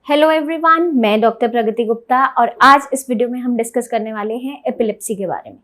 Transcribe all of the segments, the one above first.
Hello everyone, मैं doctor प्रगति गुप्ता और आज इस वीडियो में हम डिस्कस करने वाले हैं एपिलेप्सी के बारे में।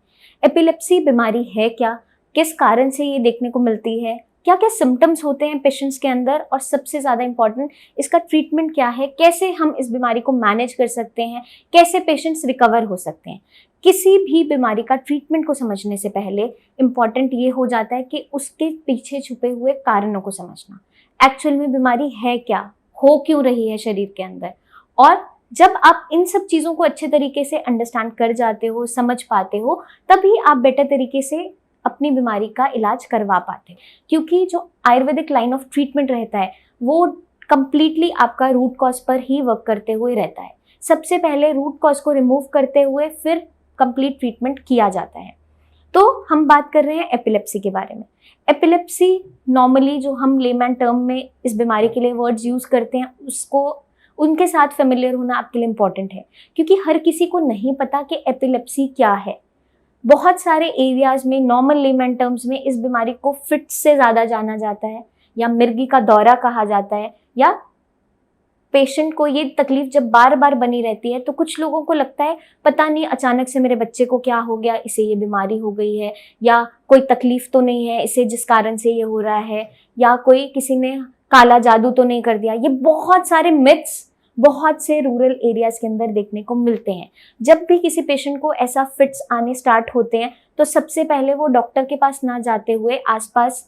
एपिलेप्सी बीमारी है क्या, किस कारण से ये देखने को मिलती है, क्या क्या सिम्टम्स होते हैं पेशेंट्स के अंदर और सबसे ज़्यादा इम्पॉर्टेंट इसका ट्रीटमेंट क्या है, कैसे हम इस बीमारी को मैनेज कर सकते हैं, कैसे पेशेंट्स रिकवर हो सकते हैं। किसी भी बीमारी का ट्रीटमेंट को समझने से पहले इम्पॉर्टेंट ये हो जाता है कि उसके पीछे छुपे हुए कारणों को समझना। एक्चुअल में बीमारी है क्या, हो क्यों रही है शरीर के अंदर, और जब आप इन सब चीज़ों को अच्छे तरीके से अंडरस्टैंड कर जाते हो, समझ पाते हो, तभी आप बेटर तरीके से अपनी बीमारी का इलाज करवा पाते हैं। क्योंकि जो आयुर्वेदिक लाइन ऑफ ट्रीटमेंट रहता है वो कंप्लीटली आपका रूट कॉज पर ही वर्क करते हुए रहता है। सबसे पहले रूट कॉज को रिमूव करते हुए फिर कंप्लीट ट्रीटमेंट किया जाता है। तो हम बात कर रहे हैं एपिलेप्सी के बारे में। एपिलेप्सी नॉर्मली जो हम लेमैन टर्म में इस बीमारी के लिए वर्ड्स यूज़ करते हैं उसको उनके साथ फेमिलियर होना आपके लिए इम्पॉर्टेंट है, क्योंकि हर किसी को नहीं पता कि एपिलेप्सी क्या है। बहुत सारे एरियाज में नॉर्मल लेमैन टर्म्स में इस बीमारी को फिट्स से ज़्यादा जाना जाता है, या मिर्गी का दौरा कहा जाता है, या पेशेंट को ये तकलीफ जब बार बार बनी रहती है तो कुछ लोगों को लगता है पता नहीं अचानक से मेरे बच्चे को क्या हो गया, इसे ये बीमारी हो गई है, या कोई तकलीफ तो नहीं है इसे जिस कारण से ये हो रहा है, या कोई किसी ने काला जादू तो नहीं कर दिया। ये बहुत सारे मिथ्स बहुत से रूरल एरियाज के अंदर देखने को मिलते हैं। जब भी किसी पेशेंट को ऐसा फिट्स आने स्टार्ट होते हैं तो सबसे पहले वो डॉक्टर के पास ना जाते हुए आसपास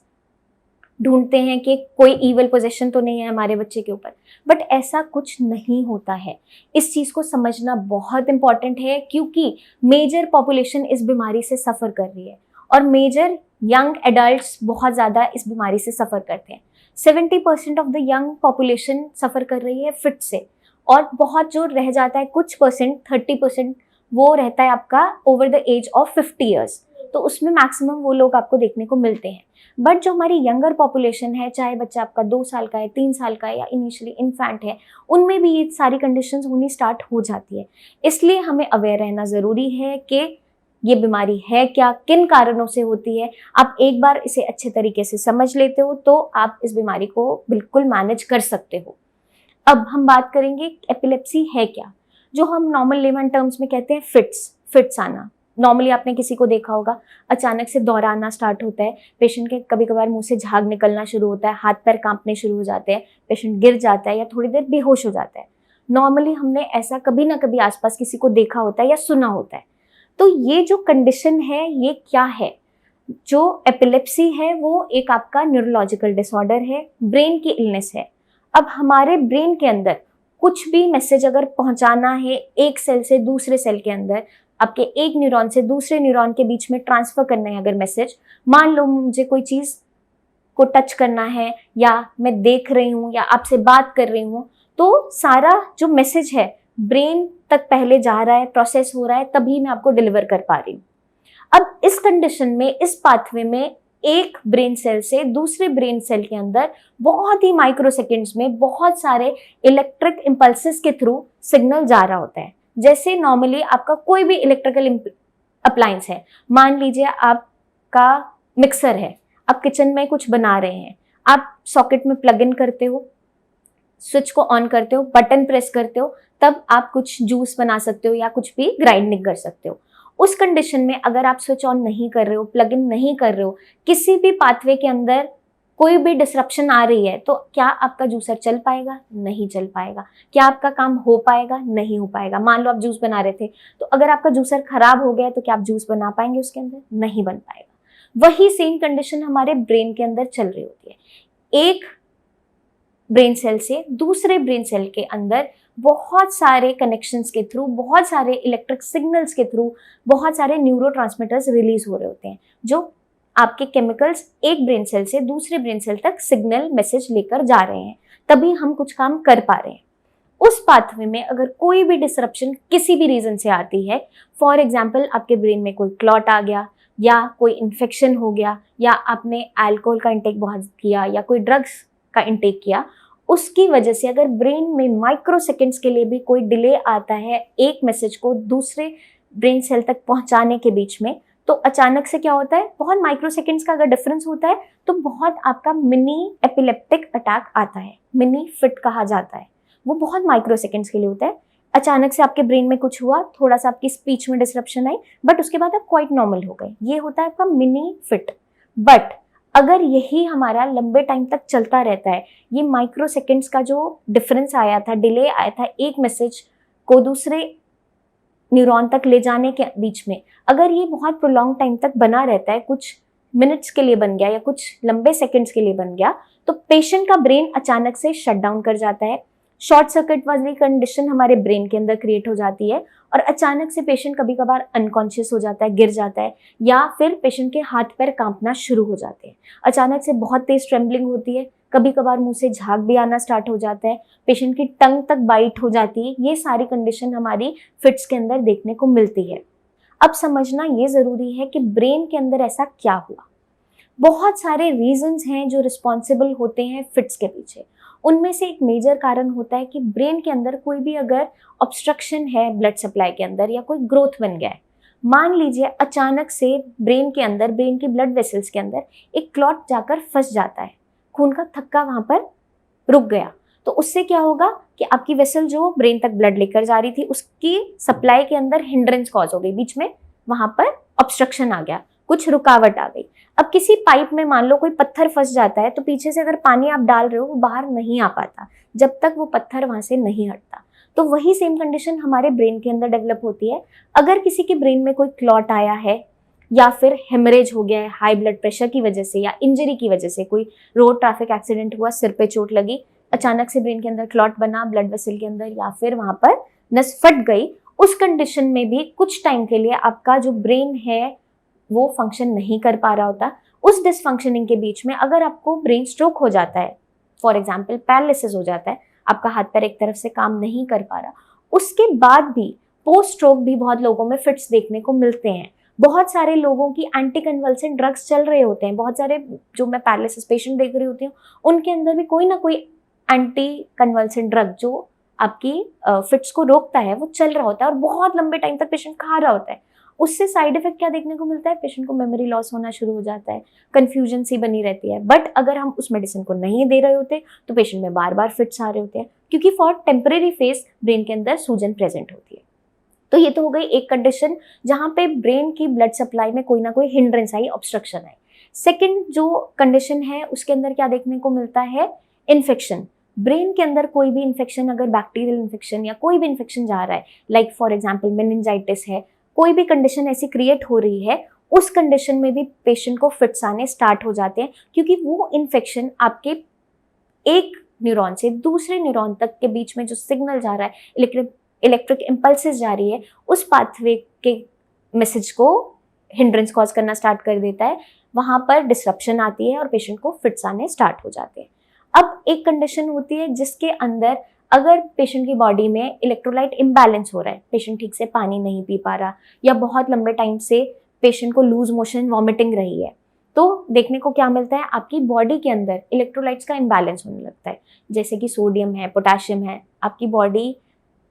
ढूंढते हैं कि कोई ईवल पोजेशन तो नहीं है हमारे बच्चे के ऊपर, बट ऐसा कुछ नहीं होता है। इस चीज़ को समझना बहुत इंपॉर्टेंट है, क्योंकि मेजर पॉपुलेशन इस बीमारी से सफ़र कर रही है और मेजर यंग एडल्ट्स बहुत ज़्यादा इस बीमारी से सफ़र करते हैं। 70% ऑफ द यंग पॉपुलेशन सफ़र कर रही है फिट से, और बहुत जो रह जाता है कुछ परसेंट 30% वो रहता है आपका over the age of 50 years. तो उसमें मैक्सिमम वो लोग आपको देखने को मिलते हैं। बट जो हमारी यंगर पॉपुलेशन है, चाहे बच्चा आपका 2 साल का है, 3 साल का है, या इनिशियली इन्फेंट है, उनमें भी ये सारी कंडीशंस होनी स्टार्ट हो जाती है। इसलिए हमें अवेयर रहना ज़रूरी है कि ये बीमारी है क्या, किन कारणों से होती है। आप एक बार इसे अच्छे तरीके से समझ लेते हो तो आप इस बीमारी को बिल्कुल मैनेज कर सकते हो। अब हम बात करेंगे एपिलेप्सी है क्या। जो हम नॉर्मल लेमन टर्म्स में कहते हैं फिट्स आना। नॉर्मली आपने किसी को देखा होगा, अचानक से दौरा आना स्टार्ट होता है, पेशेंट के कभी कभार मुंह से झाग निकलना शुरू होता है, हाथ पैर कांपने शुरू हो जाते हैं, पेशेंट गिर जाता है या थोड़ी देर बेहोश हो जाता है। नॉर्मली हमने ऐसा कभी ना कभी आसपास किसी को देखा होता है या सुना होता है। तो ये जो कंडीशन है ये क्या है? जो एपिलेप्सी है वो एक आपका न्यूरोलॉजिकल डिसऑर्डर है, ब्रेन की इलनेस है। अब हमारे ब्रेन के अंदर कुछ भी मैसेज अगर पहुंचाना है एक सेल से दूसरे सेल के अंदर, आपके एक न्यूरॉन से दूसरे न्यूरॉन के बीच में ट्रांसफर करना है अगर मैसेज, मान लो मुझे कोई चीज़ को टच करना है, या मैं देख रही हूँ या आपसे बात कर रही हूँ, तो सारा जो मैसेज है ब्रेन तक पहले जा रहा है, प्रोसेस हो रहा है, तभी मैं आपको डिलीवर कर पा रही हूँ। अब इस कंडीशन में, इस पाथवे में एक ब्रेन सेल से दूसरे ब्रेन सेल के अंदर बहुत ही माइक्रो सेकेंड्स में बहुत सारे इलेक्ट्रिक इम्पल्सेस के थ्रू सिग्नल जा रहा होता है। जैसे नॉर्मली आपका कोई भी इलेक्ट्रिकल अप्लायंस है, मान लीजिए आपका मिक्सर है, आप किचन में कुछ बना रहे हैं, आप सॉकेट में प्लग इन करते हो, स्विच को ऑन करते हो, बटन प्रेस करते हो, तब आप कुछ जूस बना सकते हो या कुछ भी ग्राइंडिंग कर सकते हो। उस कंडीशन में अगर आप स्विच ऑन नहीं कर रहे हो, प्लग इन नहीं कर रहे हो, किसी भी पाथवे के अंदर कोई भी डिसरप्शन आ रही है, तो क्या आपका जूसर चल पाएगा? नहीं चल पाएगा। क्या आपका काम हो पाएगा? नहीं हो पाएगा। मान लो आप जूस बना रहे थे, तो अगर आपका जूसर खराब हो गया तो क्या आप जूस बना पाएंगे उसके अंदर? नहीं बन पाएगा। वही सेम कंडीशन हमारे ब्रेन के अंदर चल रही होती है। एक ब्रेन सेल से दूसरे ब्रेन सेल के अंदर बहुत सारे कनेक्शंस के थ्रू, बहुत सारे इलेक्ट्रिक सिग्नल्स के थ्रू बहुत सारे न्यूरोट्रांसमीटर्स रिलीज हो रहे होते हैं, जो आपके केमिकल्स एक ब्रेन सेल से दूसरे ब्रेन सेल तक सिग्नल मैसेज लेकर जा रहे हैं, तभी हम कुछ काम कर पा रहे हैं। उस पाथवे में अगर कोई भी डिसरप्शन किसी भी रीजन से आती है, फॉर एग्जाम्पल आपके ब्रेन में कोई क्लॉट आ गया, या कोई इन्फेक्शन हो गया, या आपने अल्कोहल का इंटेक बहुत किया, या कोई ड्रग्स का इंटेक किया, उसकी वजह से अगर ब्रेन में माइक्रो सेकेंड्स के लिए भी कोई डिले आता है एक मैसेज को दूसरे ब्रेन सेल तक पहुंचाने के बीच में, तो अचानक से क्या होता है, बहुत माइक्रो सेकेंड्स का अगर डिफरेंस होता है तो बहुत आपका मिनी एपिलेप्टिक अटैक आता है, मिनी फिट कहा जाता है। वो बहुत माइक्रो सेकेंड्स के लिए होता है। अचानक से आपके ब्रेन में कुछ हुआ, थोड़ा सा आपकी स्पीच में डिसरप्शन आई, बट उसके बाद आप क्वाइट नॉर्मल हो गए, ये होता है आपका मिनी फिट। बट अगर यही हमारा लंबे टाइम तक चलता रहता है, ये माइक्रो सेकेंड्स का जो डिफरेंस आया था, डिले आया था एक मैसेज को दूसरे न्यूरॉन तक ले जाने के बीच में, अगर ये बहुत प्रोलॉन्ग टाइम तक बना रहता है, कुछ मिनट्स के लिए बन गया या कुछ लंबे सेकंड्स के लिए बन गया, तो पेशेंट का ब्रेन अचानक से शट डाउन कर जाता है। शॉर्ट सर्किट वाली कंडीशन हमारे ब्रेन के अंदर क्रिएट हो जाती है और अचानक से पेशेंट कभी कभार अनकॉन्शियस हो जाता है, गिर जाता है, या फिर पेशेंट के हाथ पैर कांपना शुरू हो जाते हैं। अचानक से बहुत तेज ट्रेम्बलिंग होती है, कभी कभार मुंह से झाग भी आना स्टार्ट हो जाता है, पेशेंट की टंग तक बाइट हो जाती है। ये सारी कंडीशन हमारी फिट्स के अंदर देखने को मिलती है। अब समझना ये जरूरी है कि ब्रेन के अंदर ऐसा क्या हुआ। बहुत सारे रीजंस हैं जो रिस्पॉन्सिबल होते हैं फिट्स के पीछे। उनमें से एक मेजर कारण होता है कि ब्रेन के अंदर कोई भी अगर ऑब्स्ट्रक्शन है ब्लड सप्लाई के अंदर, या कोई ग्रोथ बन गया है, मान लीजिए अचानक से ब्रेन के अंदर, ब्रेन की ब्लड वेसल्स के अंदर एक क्लॉट जाकर फंस जाता है, खून का थक्का वहां पर रुक गया, तो उससे क्या होगा कि आपकी वेसल जो ब्रेन तक ब्लड लेकर जा रही थी, उसकी सप्लाई के अंदर हिंड्रेंस कॉज हो गई, बीच में वहां पर ऑब्स्ट्रक्शन आ गया, कुछ रुकावट आ गई। अब किसी पाइप में मान लो कोई पत्थर फंस जाता है, तो पीछे से अगर पानी आप डाल रहे हो वो बाहर नहीं आ पाता जब तक वो पत्थर वहां से नहीं हटता। तो वही सेम कंडीशन हमारे ब्रेन के अंदर डेवलप होती है। अगर किसी के ब्रेन में कोई क्लॉट आया है, या फिर हेमरेज हो गया है हाई ब्लड प्रेशर की वजह से, या इंजरी की वजह से, कोई रोड ट्रैफिक एक्सीडेंट हुआ, सिर पे चोट लगी, अचानक से ब्रेन के अंदर क्लॉट बना ब्लड वेसल के अंदर, या फिर वहां पर नस फट गई, उस कंडीशन में भी कुछ टाइम के लिए आपका जो ब्रेन है वो फंक्शन नहीं कर पा रहा होता। उस डिसफंक्शनिंग के बीच में अगर आपको ब्रेन स्ट्रोक हो जाता है, फॉर एग्जाम्पल पैरालिसिस हो जाता है, आपका हाथ पैर एक तरफ से काम नहीं कर पा रहा, उसके बाद भी पोस्ट स्ट्रोक भी बहुत लोगों में फिट्स देखने को मिलते हैं। बहुत सारे लोगों की एंटी कन्वल्सेंट ड्रग्स चल रहे होते हैं, बहुत सारे जो मैं पैरालिसिस पेशेंट देख रही होती हूँ उनके अंदर भी कोई ना कोई एंटी कन्वल्सेंट ड्रग जो आपकी फिट्स को रोकता है वो चल रहा होता है, और बहुत लंबे टाइम तक पेशेंट खा रहा होता है। उससे साइड इफेक्ट क्या देखने को मिलता है, पेशेंट को मेमोरी लॉस होना शुरू हो जाता है, कंफ्यूजन सी बनी रहती है। बट अगर हम उस मेडिसिन को नहीं दे रहे होते तो पेशेंट में बार बार फिट्स आ रहे होते हैं, क्योंकि फॉर टेम्परेरी फेज ब्रेन के अंदर सूजन प्रेजेंट होती है। तो ये तो हो गई एक कंडीशन जहां पे ब्रेन की ब्लड सप्लाई में कोई ना कोई हिंड्रेंस आई, ऑब्स्ट्रक्शन आई। सेकेंड जो कंडीशन है उसके अंदर क्या देखने को मिलता है, इन्फेक्शन। ब्रेन के अंदर कोई भी इन्फेक्शन, अगर बैक्टीरियल इन्फेक्शन या कोई भी इन्फेक्शन जा रहा है, लाइक फॉर एग्जाम्पल मेनिंजाइटिस है, कोई भी कंडीशन ऐसी क्रिएट हो रही है, उस कंडीशन में भी पेशेंट को फिट्स आने स्टार्ट हो जाते हैं, क्योंकि वो इन्फेक्शन आपके एक न्यूरॉन से दूसरे न्यूरॉन तक के बीच में जो सिग्नल जा रहा है, इलेक्ट्रिक इम्पल्सेस जा रही है, उस पाथवे के मैसेज को हिंड्रेंस कॉज करना स्टार्ट कर देता है, वहां पर डिसरप्शन आती है और पेशेंट को फिट्स आने स्टार्ट हो जाते हैं। अब एक कंडीशन होती है जिसके अंदर अगर पेशेंट की बॉडी में इलेक्ट्रोलाइट इम्बैलेंस हो रहा है, पेशेंट ठीक से पानी नहीं पी पा रहा, या बहुत लंबे टाइम से पेशेंट को लूज मोशन वॉमिटिंग रही है, तो देखने को क्या मिलता है, आपकी बॉडी के अंदर इलेक्ट्रोलाइट्स का इम्बैलेंस होने लगता है, जैसे कि सोडियम है, पोटेशियम है। आपकी बॉडी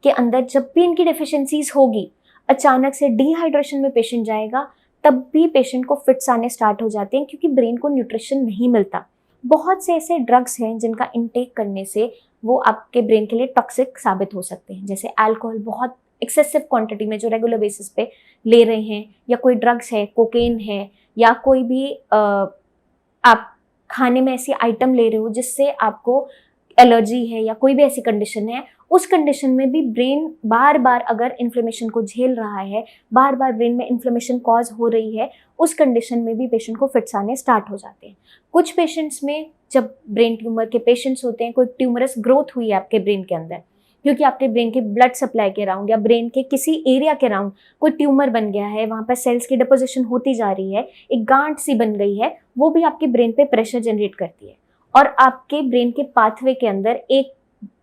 के अंदर जब भी इनकी डेफिशिएंसीज होगी, अचानक से डिहाइड्रेशन में पेशेंट जाएगा, तब भी पेशेंट को फिट्स आने स्टार्ट हो जाते हैं, क्योंकि ब्रेन को न्यूट्रिशन नहीं मिलता। बहुत से ऐसे ड्रग्स हैं जिनका इंटेक करने से वो आपके ब्रेन के लिए टॉक्सिक साबित हो सकते हैं, जैसे अल्कोहल बहुत एक्सेसिव क्वांटिटी में जो रेगुलर बेसिस पे ले रहे हैं, या कोई ड्रग्स है, कोकेन है, या कोई भी आप खाने में ऐसी आइटम ले रहे हो जिससे आपको एलर्जी है, या कोई भी ऐसी कंडीशन है, उस कंडीशन में भी ब्रेन बार बार अगर इन्फ्लेमेशन को झेल रहा है, बार बार ब्रेन में इन्फ्लेमेशन कॉज हो रही है, उस कंडीशन में भी पेशेंट को फिट्स आने स्टार्ट हो जाते हैं। कुछ पेशेंट्स में जब ब्रेन ट्यूमर के पेशेंट्स होते हैं, कोई ट्यूमरस ग्रोथ हुई है आपके ब्रेन के अंदर, क्योंकि आपके ब्रेन के ब्लड सप्लाई के अराउंड या ब्रेन के किसी एरिया के अराउंड कोई ट्यूमर बन गया है, वहाँ पर सेल्स की डिपोजिशन होती जा रही है, एक गांठ सी बन गई है, वो भी आपके ब्रेन पे प्रेशर जनरेट करती है, और आपके ब्रेन के पाथवे के अंदर एक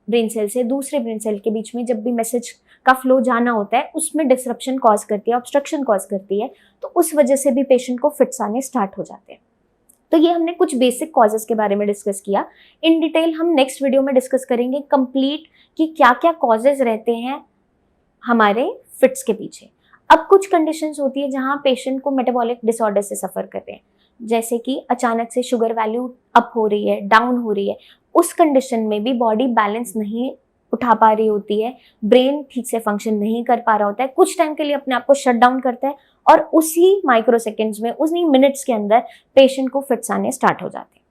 ब्रेन सेल से दूसरे ब्रेन सेल के बीच में जब भी मैसेज का फ्लो जाना होता है, उसमें डिसरप्शन कॉज करती है, ऑब्स्ट्रक्शन कॉज करती है, तो उस वजह से भी पेशेंट को फिट्स आने स्टार्ट हो जाते हैं। तो ये हमने कुछ बेसिक कॉजेस के बारे में डिस्कस किया। इन डिटेल हम नेक्स्ट वीडियो में डिस्कस करेंगे कंप्लीट कि क्या क्या कॉजेज रहते हैं हमारे फिट्स के पीछे। अब कुछ कंडीशंस होती है जहाँ पेशेंट को मेटाबॉलिक डिसऑर्डर से सफ़र कर रहे हैं, जैसे कि अचानक से शुगर वैल्यू अप हो रही है, डाउन हो रही है, उस कंडीशन में भी बॉडी बैलेंस नहीं उठा पा रही होती है, ब्रेन ठीक से फंक्शन नहीं कर पा रहा होता है, कुछ टाइम के लिए अपने आप को शट डाउन करता है और उसी माइक्रो सेकेंड्स में, उसी मिनट्स के अंदर पेशेंट को फिट्स आने स्टार्ट हो जाते हैं।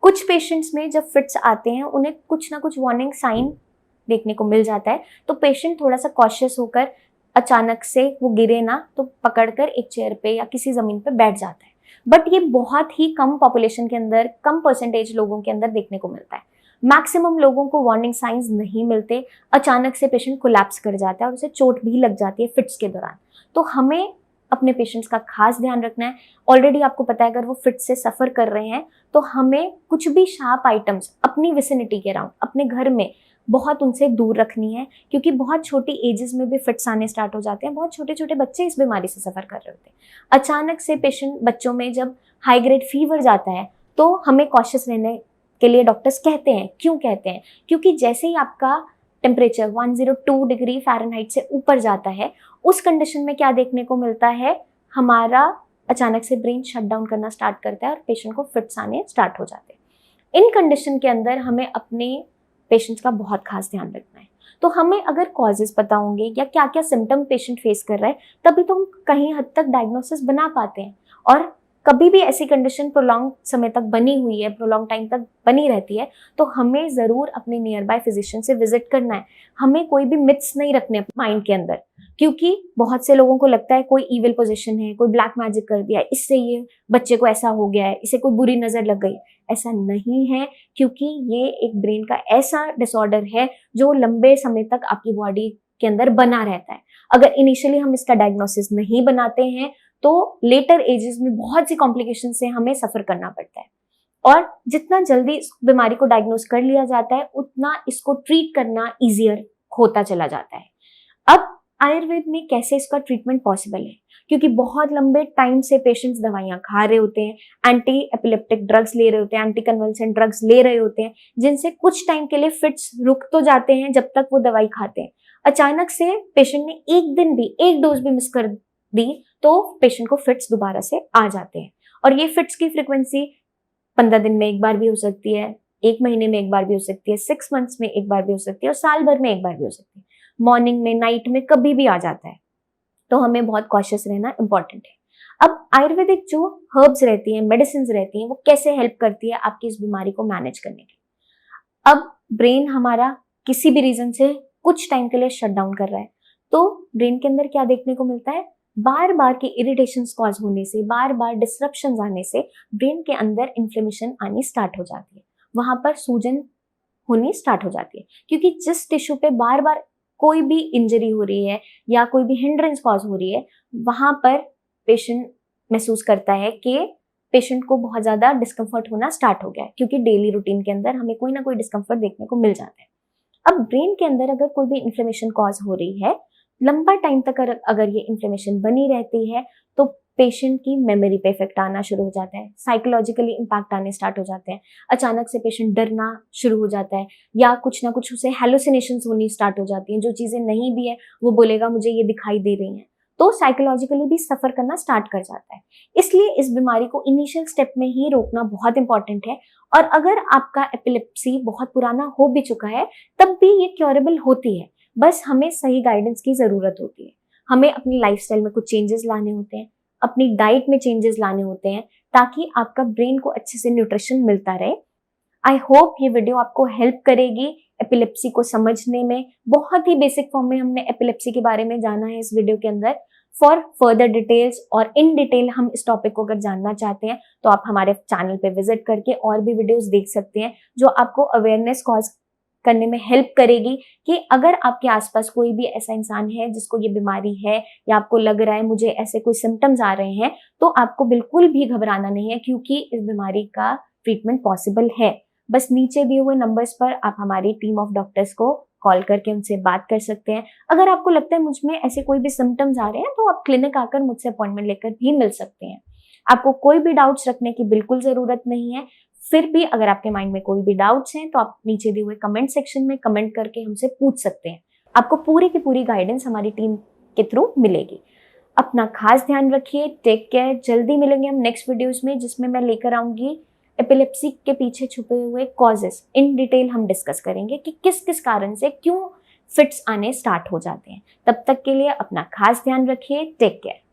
कुछ पेशेंट्स में जब फिट्स आते हैं उन्हें कुछ ना कुछ वार्निंग साइन देखने को मिल जाता है, तो पेशेंट थोड़ा सा कॉशियस होकर अचानक से वो गिरे ना तो पकड़कर एक चेयर पे या किसी जमीन पे बैठ जाता है। बट ये बहुत ही कम पॉपुलेशन के अंदर, कम परसेंटेज लोगों के अंदर देखने को मिलता है। मैक्सिमम लोगों को वार्निंग साइंस नहीं मिलते, अचानक से पेशेंट कोलैप्स कर जाता है और उसे चोट भी लग जाती है फिट्स के दौरान। तो हमें अपने पेशेंट्स का खास ध्यान रखना है। ऑलरेडी आपको पता है अगर वो फिट से सफर कर रहे हैं तो हमें कुछ भी शार्प आइटम्स अपनी विसिनिटी के अराउंड, अपने घर में बहुत उनसे दूर रखनी है, क्योंकि बहुत छोटी एजेस में भी फिट्स आने स्टार्ट हो जाते हैं। बहुत छोटे छोटे बच्चे इस बीमारी से सफर कर रहे होते हैं। अचानक से पेशेंट बच्चों में जब हाई ग्रेड फीवर जाता है तो हमें कॉशियस रहने के लिए डॉक्टर्स कहते हैं। क्यों कहते हैं? क्योंकि जैसे ही आपका टेम्परेचर 102 डिग्री फ़ारेनहाइट से ऊपर जाता है, उस कंडीशन में क्या देखने को मिलता है, हमारा अचानक से ब्रेन शट डाउन करना स्टार्ट करता है और पेशेंट को फिट्स आने स्टार्ट हो जाते हैं। इन कंडीशन के अंदर हमें अपने पेशेंट्स का बहुत खास ध्यान रखना है। तो हमें अगर कॉजेज पता होंगे या क्या क्या सिम्टम पेशेंट फेस कर रहा है, तभी तो हम कहीं हद तक डायग्नोसिस बना पाते हैं। और कभी भी ऐसी कंडीशन प्रोलॉन्ग समय तक बनी हुई है, प्रोलॉन्ग टाइम तक बनी रहती है, तो हमें ज़रूर अपने नियर बाय फिजिशियन से विजिट करना है। हमें कोई भी मिथ्स नहीं रखने माइंड के अंदर, क्योंकि बहुत से लोगों को लगता है कोई ईविल पोजीशन है, कोई ब्लैक मैजिक कर दिया, इससे ये बच्चे को ऐसा हो गया है, इसे कोई बुरी नज़र लग गई। ऐसा नहीं है, क्योंकि ये एक ब्रेन का ऐसा डिसऑर्डर है जो लंबे समय तक आपकी बॉडी के अंदर बना रहता है। अगर इनिशियली हम इसका डायग्नोसिस नहीं बनाते हैं तो लेटर एजेस में बहुत सी कॉम्प्लिकेशन से हमें सफर करना पड़ता है। और जितना जल्दी इस बीमारी को डायग्नोस कर लिया जाता है, उतना इसको ट्रीट करना ईजियर होता चला जाता है। अब आयुर्वेद में कैसे इसका ट्रीटमेंट पॉसिबल है, क्योंकि बहुत लंबे टाइम से पेशेंट्स दवाइयाँ खा रहे होते हैं, एंटी एपिलेप्टिक ड्रग्स ले रहे होते हैं, एंटी कन्वल्सेंट ड्रग्स ले रहे होते हैं, जिनसे कुछ टाइम के लिए फिट्स रुक तो जाते हैं जब तक वो दवाई खाते हैं। अचानक से पेशेंट ने एक दिन भी, एक डोज भी मिस कर दी तो पेशेंट को फिट्स दोबारा से आ जाते हैं। और ये फिट्स की फ्रिक्वेंसी 15 दिन में एक बार भी हो सकती है, 1 महीने में एक बार भी हो सकती है, 6 मंथ्स में एक बार भी हो सकती है और साल भर में एक बार भी हो सकती है। मॉर्निंग में, नाइट में, कभी भी आ जाता है। तो हमें बहुत कॉशियस रहना इंपॉर्टेंट है। अब आयुर्वेदिक जो हर्ब्स रहती हैं, मेडिसिन रहती हैं, वो कैसे हेल्प करती है आपकी इस बीमारी को मैनेज करने के। अब ब्रेन हमारा किसी भी रीजन से कुछ टाइम के लिए शट डाउन कर रहा है, तो ब्रेन के अंदर क्या देखने को मिलता है, बार बार के इरिटेशंस कॉज होने से, बार बार डिस्ट्रप्शंस आने से ब्रेन के अंदर इन्फ्लेमेशन आनी स्टार्ट हो जाती है। वहां पर सूजन होनी स्टार्ट हो जाती है, क्योंकि जिस टिश्यू पे बार बार कोई भी इंजरी हो रही है या कोई भी हिंड्रेंस कॉज हो रही है, वहां पर पेशेंट महसूस करता है कि पेशेंट को बहुत ज्यादा डिस्कम्फर्ट होना स्टार्ट हो गया है, क्योंकि डेली रूटीन के अंदर हमें कोई ना कोई डिस्कम्फर्ट देखने को मिल जाता है। अब ब्रेन के अंदर अगर कोई भी इन्फ्लेमेशन कॉज हो रही है, लंबा टाइम तक अगर ये इन्फ्लेमेशन बनी रहती है, तो पेशेंट की मेमोरी पे इफेक्ट आना शुरू हो जाता है, साइकोलॉजिकली इम्पैक्ट आने स्टार्ट हो जाते हैं। अचानक से पेशेंट डरना शुरू हो जाता है, या कुछ ना कुछ उसे हेलुसिनेशंस होनी स्टार्ट हो जाती हैं, जो चीजें नहीं भी है वो बोलेगा मुझे ये दिखाई दे रही हैं। तो साइकोलॉजिकली भी सफर करना स्टार्ट कर जाता है। इसलिए इस बीमारी को इनिशियल स्टेप में ही रोकना बहुत इंपॉर्टेंट है। और अगर आपका एपिलेप्सी बहुत पुराना हो भी चुका है, तब भी ये क्योरेबल होती है। बस हमें सही गाइडेंस की जरूरत होती है। हमें अपनी लाइफस्टाइल में कुछ चेंजेस लाने होते हैं, अपनी डाइट में चेंजेस लाने होते हैं, ताकि आपका ब्रेन को अच्छे से न्यूट्रिशन मिलता रहे। आई होप ये वीडियो आपको हेल्प करेगी एपिलेप्सी को समझने में। बहुत ही बेसिक फॉर्म में हमने एपिलेप्सी के बारे में जाना है इस वीडियो के अंदर। फॉर फर्दर डिटेल्स और इन डिटेल हम इस टॉपिक को अगर जानना चाहते हैं तो आप हमारे चैनल पे विजिट करके और भी वीडियोस देख सकते हैं, जो आपको अवेयरनेस कॉज करने में हेल्प करेगी कि अगर आपके आसपास कोई भी ऐसा इंसान है जिसको ये बीमारी है, या आपको लग रहा है मुझे ऐसे कोई सिम्टम्स आ रहे हैं, तो आपको बिल्कुल भी घबराना नहीं है, क्योंकि इस बीमारी का ट्रीटमेंट पॉसिबल है। बस नीचे दिए हुए नंबर्स पर आप हमारी टीम ऑफ डॉक्टर्स को कॉल करके उनसे बात कर सकते हैं। अगर आपको लगता है मुझ में ऐसे कोई भी सिम्टम्स आ रहे हैं, तो आप क्लिनिक आकर मुझसे अपॉइंटमेंट लेकर भी मिल सकते हैं। आपको कोई भी डाउट्स रखने की बिल्कुल जरूरत नहीं है। फिर भी अगर आपके माइंड में कोई भी डाउट्स हैं, तो आप नीचे दिए हुए कमेंट सेक्शन में कमेंट करके हमसे पूछ सकते हैं। आपको पूरी की पूरी गाइडेंस हमारी टीम के थ्रू मिलेगी। अपना खास ध्यान रखिए, टेक केयर। जल्दी मिलेंगे हम नेक्स्ट वीडियोस में, जिसमें मैं लेकर आऊंगी एपिलेप्सी के पीछे छुपे हुए कॉजेस इन डिटेल हम डिस्कस करेंगे कि किस किस कारण से क्यों फिट्स आने स्टार्ट हो जाते हैं। तब तक के लिए अपना खास ध्यान रखिए। Take care.